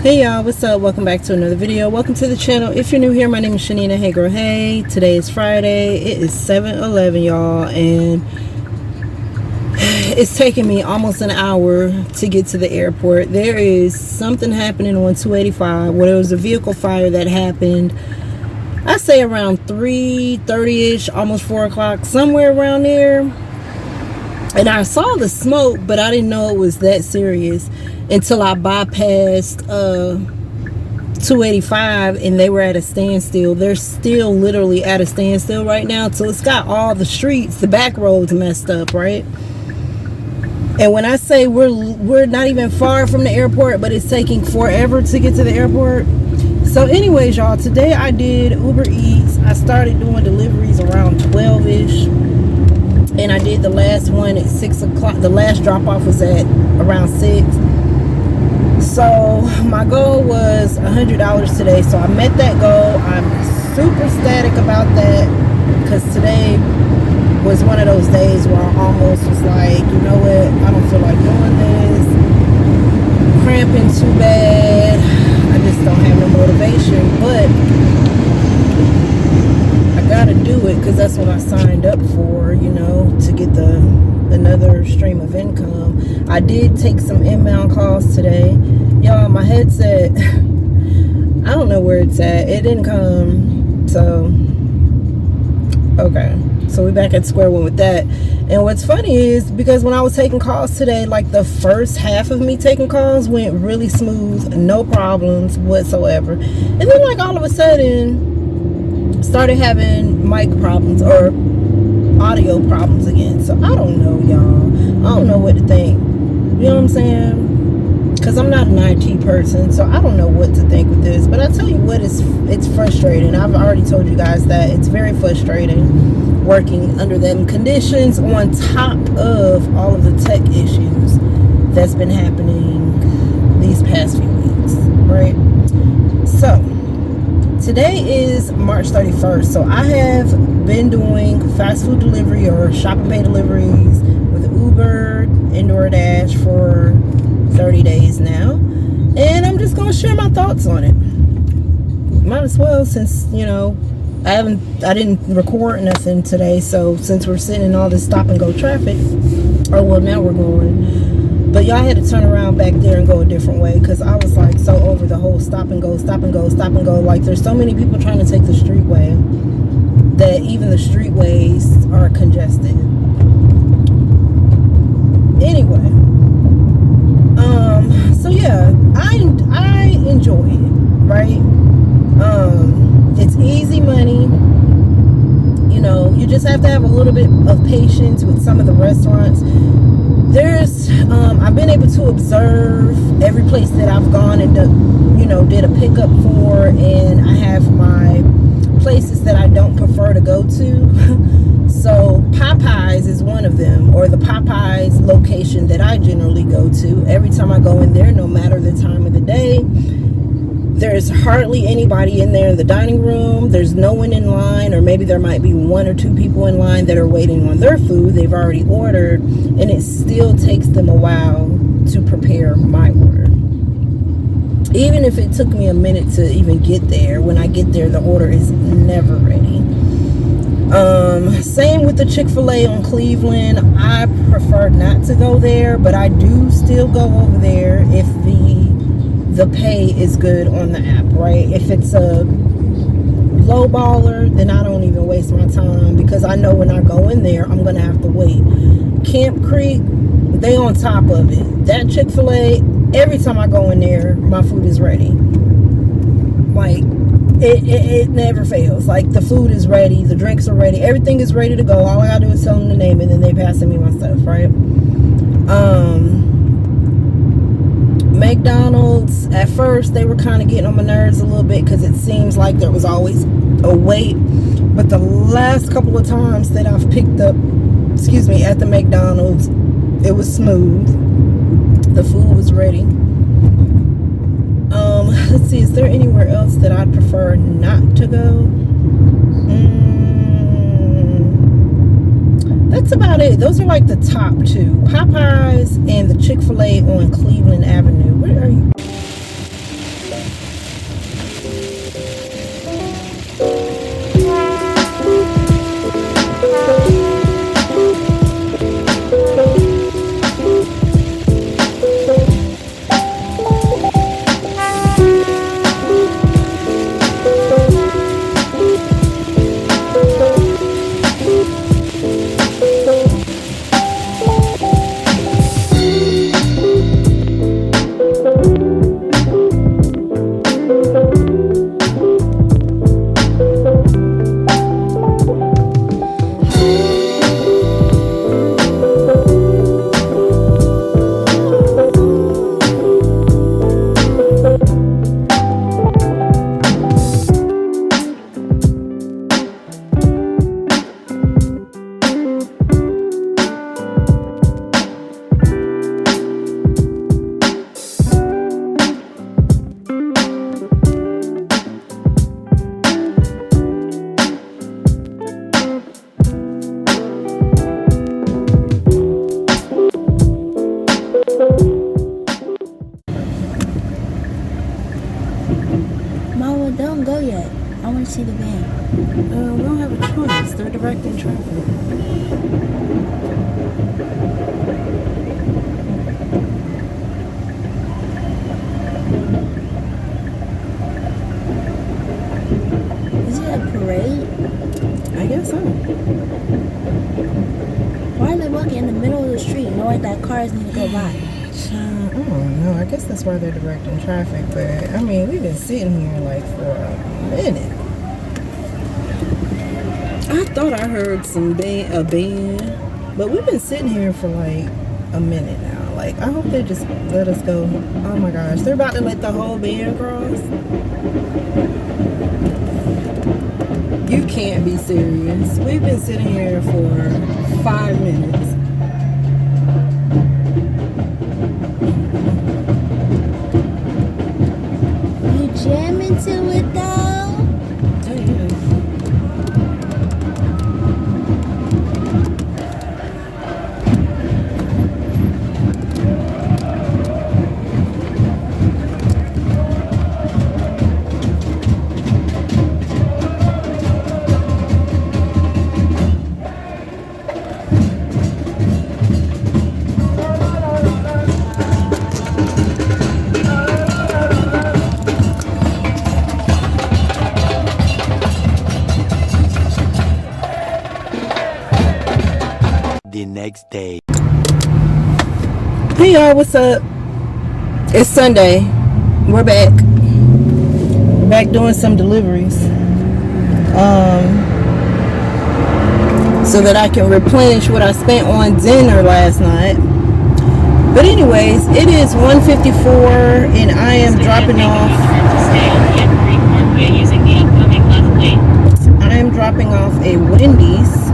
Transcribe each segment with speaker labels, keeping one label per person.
Speaker 1: Hey y'all, what's up? Welcome back to another video. Welcome to the channel. If you're new here, my name is Chanina. Hey girl, hey. Today is Friday. It is 7:11, y'all, and it's taking me almost an hour to get to the airport. There is something happening on 285 where there was a vehicle fire that happened, I say around 3:30ish, almost 4 o'clock, somewhere around there. And I saw the smoke, but I didn't know it was that serious until I bypassed 285 and they were at a standstill. They're still literally at a standstill right now. So it's got all the streets, the back roads messed up, right? And when I say we're not even far from the airport, but it's taking forever to get to the airport. So anyways, y'all, today I did UberEats. I started doing deliveries around 12ish. And I did the last one at 6 o'clock. The last drop off was at around 6. So my goal was $100 today. So I met that goal. I'm super ecstatic about that because today was one of those days where I almost was like, you know what? I don't feel like doing this. Cramping too bad. I just don't have no motivation. But I gotta do it because that's what I signed up for, you know, to get another stream of income. I did take some inbound calls today. Y'all, my headset, I don't know where it's at. It didn't come. So okay, so we're back at square one with that. And what's funny is because when I was taking calls today, like the first half of me taking calls went really smooth, no problems whatsoever. And then like all of a sudden started having mic problems or audio problems again. So I don't know, y'all. I don't know what to think. You know what I'm saying? Because I'm not an IT person, so I don't know what to think with this. But I tell you what, it's frustrating. I've already told you guys that it's very frustrating working under them conditions on top of all of the tech issues that's been happening these past few weeks, right? So today is March 31st, so I have been doing fast food delivery or shop and pay deliveries with Uber and DoorDash for 30 days now, and I'm just gonna share my thoughts on it. Might as well, since you know I didn't record nothing today, so since we're sitting in all this stop and go traffic, or well now we're going. But y'all had to turn around back there and go a different way because I was like so over the whole stop and go, stop and go, stop and go. Like there's so many people trying to take the street way that even the streetways are congested. Anyway, so yeah, I enjoy it, right? It's easy money. You know, you just have to have a little bit of patience with some of the restaurants. I've been able to observe every place that I've gone and did a pickup for, and I have my places that I don't prefer to go to. So Popeyes is one of them, or the Popeyes location that I generally go to. Every time I go in there, no matter the time of the day, there's hardly anybody in there in the dining room. There's no one in line, or maybe there might be 1 or 2 people in line that are waiting on their food they've already ordered, and it still takes them a while to prepare my order. Even if it took me a minute to even get there, when I get there, the order is never ready. Same with the Chick-fil-A on Cleveland. I prefer not to go there, but I do still go over there if the pay is good on the app, right? If it's a low baller, then I don't even waste my time because I know when I go in there, I'm gonna have to wait. Camp Creek, they on top of it. That Chick-fil-A, every time I go in there, my food is ready. Like it never fails. Like the food is ready, the drinks are ready, everything is ready to go. All I gotta do is tell them the name and then they passing me my stuff, right? McDonald's, at first they were kind of getting on my nerves a little bit because it seems like there was always a wait, but the last couple of times that I've picked up at the McDonald's, it was smooth. The food was ready. Let's see, is there anywhere else that I'd prefer not to go? That's about it. Those are like the top 2. Popeyes and the Chick-fil-A on Cleveland Avenue. Where are you?
Speaker 2: I want to see the van.
Speaker 1: We don't have a choice. They're directing traffic.
Speaker 2: Is it a parade?
Speaker 1: I guess so.
Speaker 2: Why are they walking in the middle of the street knowing that cars need to go by?
Speaker 1: I don't know. I guess that's why they're directing traffic. But, I mean, we've been sitting here, like, for a minute. I thought I heard a band. But we've been sitting here for, like, a minute now. Like, I hope they just let us go. Oh, my gosh. They're about to let the whole band cross? You can't be serious. We've been sitting here for 5 minutes.
Speaker 2: You jam into it though?
Speaker 1: Oh, yeah.
Speaker 3: The next day.
Speaker 1: Hey y'all, what's up? It's Sunday. We're back. Back doing some deliveries. So that I can replenish what I spent on dinner last night. But anyways, it is 1:54 and I am dropping off. I am dropping off a Wendy's.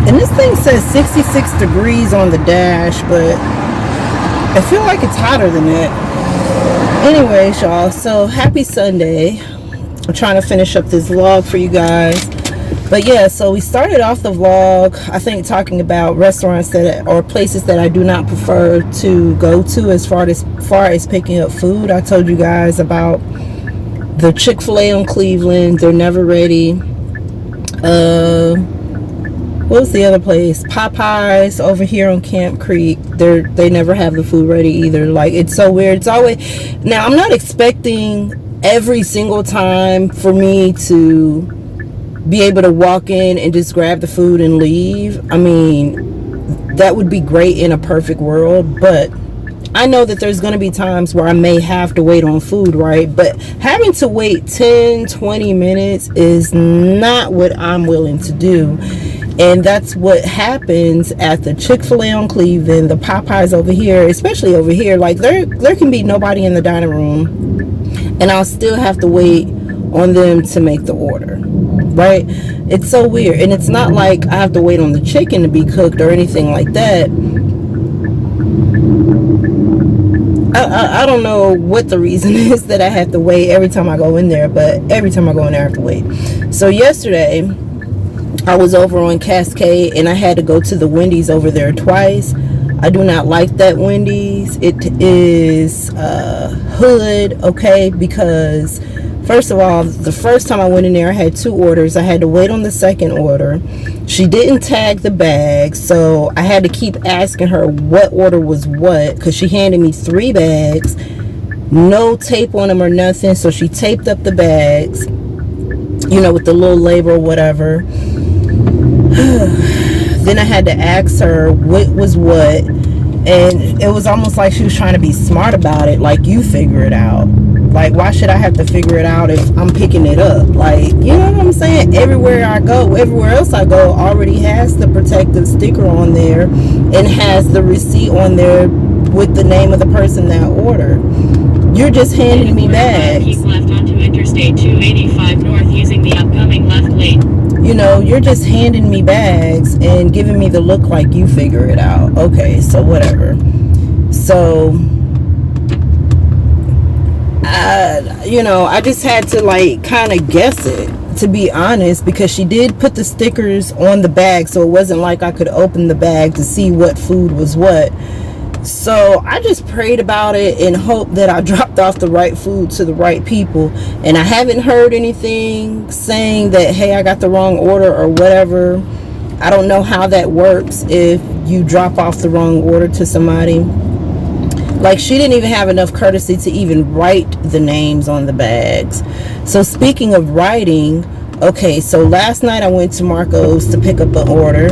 Speaker 1: And this thing says 66 degrees on the dash, but I feel like it's hotter than that. Anyways, y'all, so happy Sunday. I'm trying to finish up this vlog for you guys. But yeah, so we started off the vlog, I think, talking about restaurants that or places that I do not prefer to go to as far as picking up food. I told you guys about the Chick-fil-A on Cleveland. They're never ready. What was the other place? Popeyes over here on Camp Creek. They never have the food ready either. Like, it's so weird. It's always, now I'm not expecting every single time for me to be able to walk in and just grab the food and leave. I mean, that would be great in a perfect world, but I know that there's going to be times where I may have to wait on food, right? But having to wait 10-20 minutes is not what I'm willing to do. And that's what happens at the Chick-fil-A on Cleveland, the Popeyes over here, especially over here. Like, there can be nobody in the dining room, and I'll still have to wait on them to make the order, right? It's so weird. And it's not like I have to wait on the chicken to be cooked or anything like that. I don't know what the reason is that I have to wait every time I go in there, but every time I go in there I have to wait. So yesterday I was over on Cascade and I had to go to the Wendy's over there twice. I do not like that Wendy's. It is hood, okay, because first of all, the first time I went in there I had 2 orders. I had to wait on the second order. She didn't tag the bag, so I had to keep asking her what order was what, because she handed me 3 bags, no tape on them or nothing. So she taped up the bags, you know, with the little label or whatever. Then I had to ask her what was what, and it was almost like she was trying to be smart about it, like, you figure it out. Like, why should I have to figure it out if I'm picking it up? Like, you know what I'm saying? Everywhere else I go already has the protective sticker on there and has the receipt on there with the name of the person that ordered. You're just handing me bags.
Speaker 4: Keep left onto Interstate 285 North using the upcoming left lane.
Speaker 1: You know, you're just handing me bags and giving me the look like you figure it out. Okay, so whatever. So I just had to, like, kind of guess it, to be honest, because she did put the stickers on the bag, so it wasn't like I could open the bag to see what food was what. So I just prayed about it and hoped that I dropped off the right food to the right people. And I haven't heard anything saying that, hey, I got the wrong order or whatever. I don't know how that works if you drop off the wrong order to somebody. Like, she didn't even have enough courtesy to even write the names on the bags. So speaking of writing, okay, so last night I went to Marco's to pick up an order.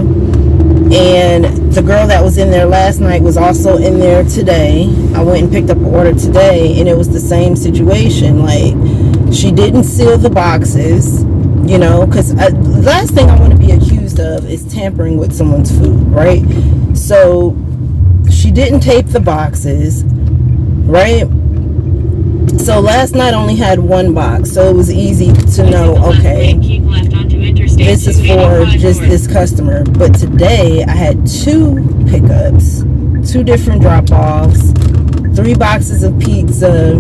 Speaker 1: And the girl that was in there last night was also in there today. I went and picked up an order today, and it was the same situation. Like, she didn't seal the boxes, you know, because the last thing I want to be accused of is tampering with someone's food, right? So she didn't tape the boxes, right? So last night I only had one box, so it was easy to know, okay, this is for just this customer. But today I had 2 pickups, 2 different drop-offs, 3 boxes of pizza.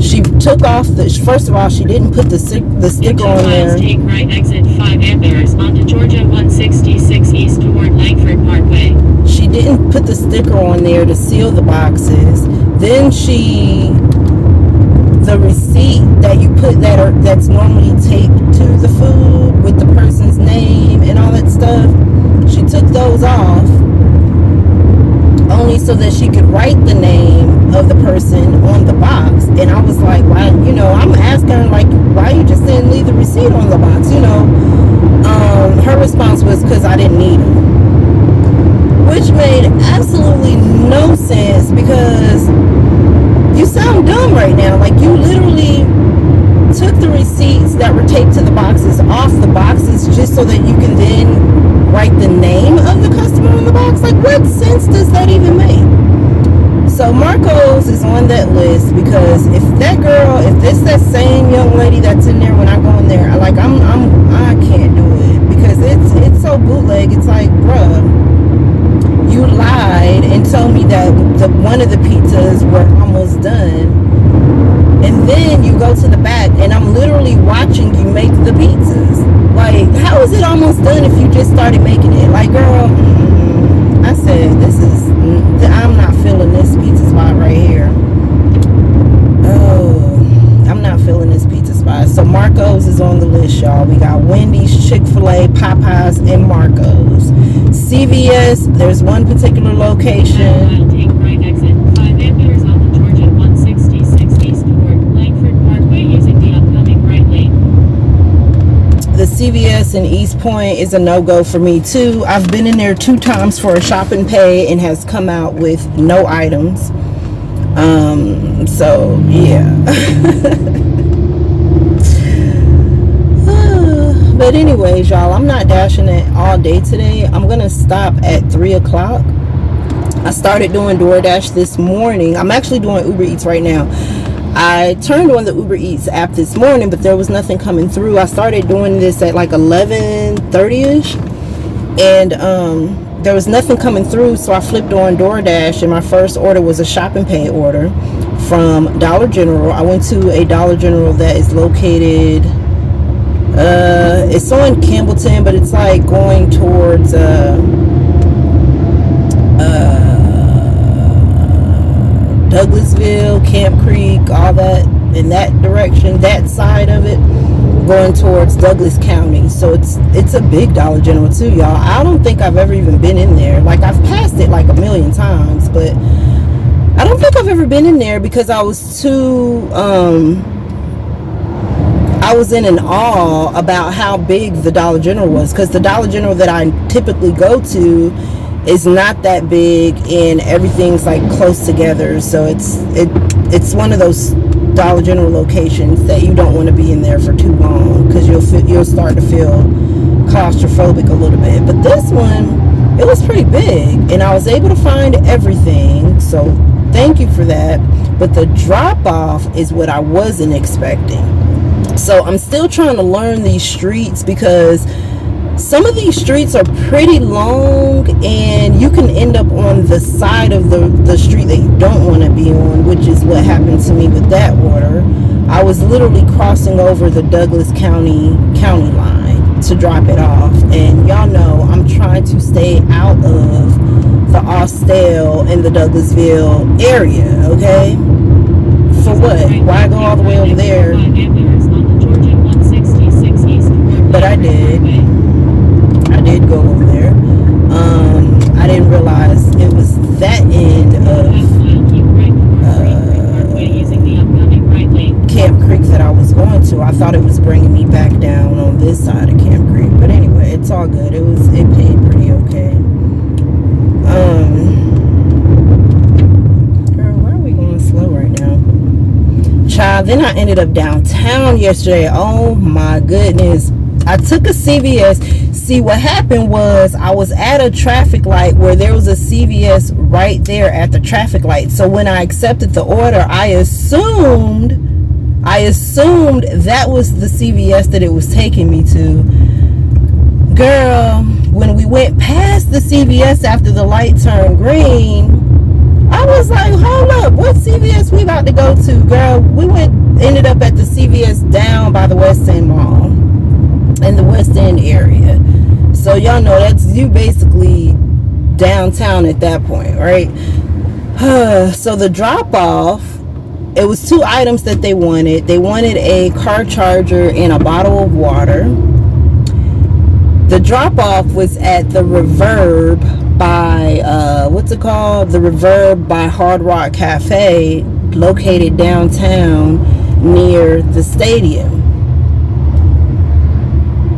Speaker 1: She took off the, first of all, she didn't put the sticker on there.
Speaker 4: Take right exit 5 amperes onto Georgia 166 east toward Langford Parkway.
Speaker 1: She didn't put the sticker on there to seal the boxes. Then the receipt that you put that's normally taped to the food with the person's name and all that stuff, she took those off only so that she could write the name of the person on the box. And I was like, why, you know, I'm asking her, like, why you just didn't leave the receipt on the box, you know? Her response was, because I didn't need them, which made absolutely no sense, because you sound dumb right now. Like, you literally took the receipts that were taped to the boxes off the boxes just so that you can then write the name of the customer on the box. Like, what sense does that even make? So Marco's is on that list, because if that same young lady that's in there when I go in there, I can't do it, because it's so bootleg. It's like, bruh, you lied and told me that one of the pizzas were almost done, and then you go to the back and I'm literally watching you make the pizzas. Like, how is it almost done if you just started making it? Like, girl, I said, I'm not feeling this pizza spot right here. Oh, I'm not feeling this pizza spot. So Marco's is on the list, y'all. We got Wendy's, Chick-fil-A, Popeyes, and Marco's. CVS, there's one particular location.
Speaker 4: Take right exit 5 amperes onto Georgia 166 east toward Langford Parkway using the upcoming right lane.
Speaker 1: The CVS in East Point is a no-go for me too. I've been in there 2 times for a shop and pay and has come out with no items. So yeah. But anyways, y'all, I'm not dashing it all day today. I'm gonna stop at 3 o'clock. I started doing DoorDash this morning. I'm actually doing UberEats right now. I turned on the UberEats app this morning, but there was nothing coming through. I started doing this at like 11:30ish, and there was nothing coming through, so I flipped on DoorDash, and my first order was a shop and pay order from Dollar General. I went to a Dollar General that is located, it's on Campbellton, but it's like going towards Douglasville, Camp Creek, all that in that direction, that side of it, going towards Douglas County. So it's a big Dollar General too, y'all. I don't think I've ever even been in there. Like, I've passed it like a million times, but I don't think I've ever been in there because I was too I was in an awe about how big the Dollar General was, because the Dollar General that I typically go to is not that big, and everything's like close together. So it's one of those Dollar General locations that you don't want to be in there for too long, because you'll start to feel claustrophobic a little bit. But this one, it was pretty big, and I was able to find everything, so thank you for that. But the drop off is what I wasn't expecting. So I'm still trying to learn these streets, because some of these streets are pretty long, and you can end up on the side of the street that you don't want to be on, which is what happened to me with that order. I was literally crossing over the Douglas County line to drop it off, and y'all know I'm trying to stay out of the Austell and the Douglasville area, okay? For what? Why go all the way over there? But I did go over there. I didn't realize it was that end of Camp Creek that I was going to. I thought it was bringing me back down on this side of Camp Creek, but anyway, it's all good. It paid pretty okay. Girl, why are we going slow right now? Child, then I ended up downtown yesterday. Oh my goodness. I took a CVS. See, what happened was I was at a traffic light where there was a CVS right there at the traffic light. So when I accepted the order, I assumed that was the CVS that it was taking me to. Girl, when we went past the CVS after the light turned green, I was like, hold up, what CVS we about to go to? Girl, ended up at the CVS down by the West End Mall in the West End area. So y'all know that's you basically downtown at that point, right? So the drop off, it was 2 items that they wanted. They wanted a car charger and a bottle of water. The drop off was at the Reverb by what's it called? The Reverb by Hard Rock Cafe, located downtown near the stadium.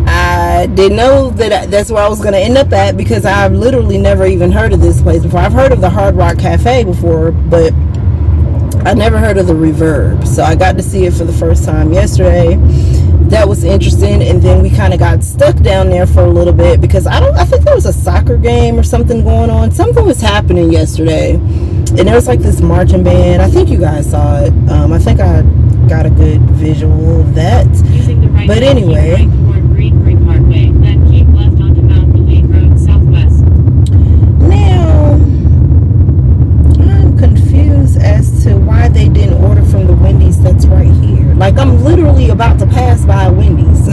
Speaker 1: I didn't know that that's where I was going to end up at because I've literally never even heard of this place before. I've heard of the Hard Rock Cafe before, but I never heard of the Reverb. So I got to see it for the first time yesterday. That was interesting. And then we kind of got stuck down there for a little bit because I think there was a soccer game or something going on. Something was happening yesterday. And there was like this marching band. I think you guys saw it. I think I got a good visual of that. But anyway.
Speaker 4: Parkway, then keep left onto Mount Lee Road Southwest.
Speaker 1: Now, I'm confused as to why they didn't order from the Wendy's that's right here. Like, I'm literally about to pass by Wendy's.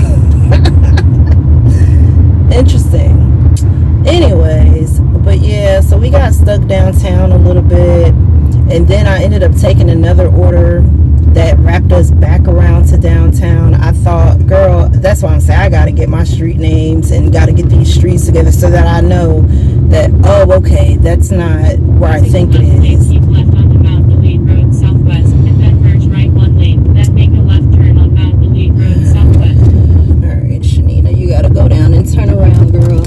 Speaker 1: Interesting. Anyways, but yeah, so we got stuck downtown a little bit. And then I ended up taking another order that wrapped us back around to downtown. I thought, girl, that's why I'm saying I gotta get my street names and gotta get these streets together so that I know that, oh, okay, that's not where I think it is.
Speaker 4: Keep left onto Mount Lee Road Southwest and then merge right 1 lane, then make a left turn on Mount Lee Road Southwest.
Speaker 1: Alright, Chanina, you gotta go down and turn around, girl.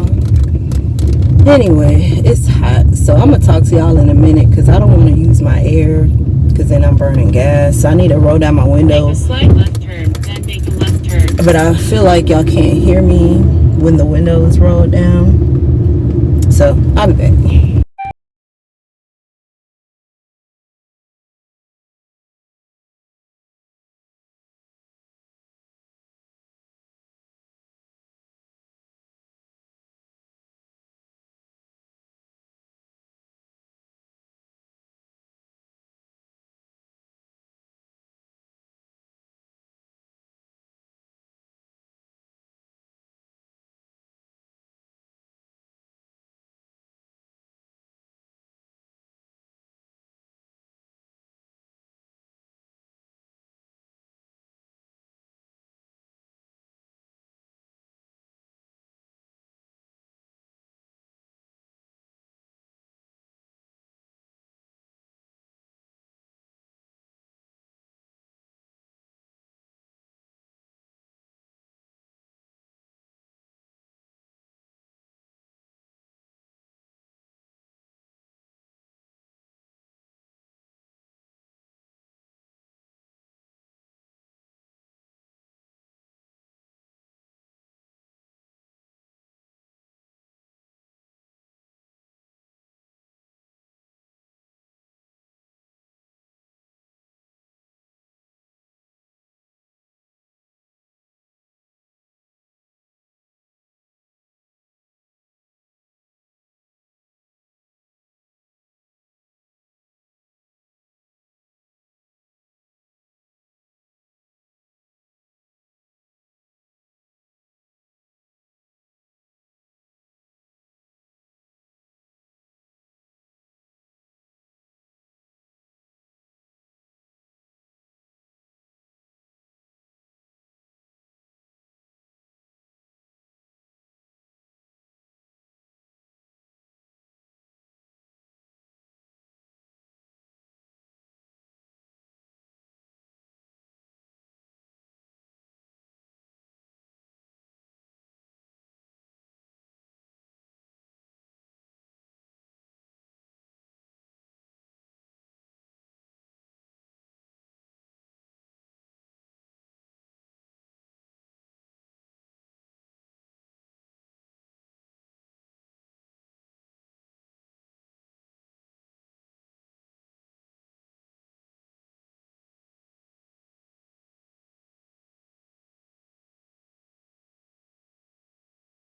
Speaker 1: Anyway, it's hot, so I'm gonna talk to y'all in a minute because I don't want to use my air because then I'm burning gas. So I need to roll down my window.
Speaker 4: Make a slight left turn, then make a left turn.
Speaker 1: But I feel like y'all can't hear me when the window is rolled down. So I'll be back.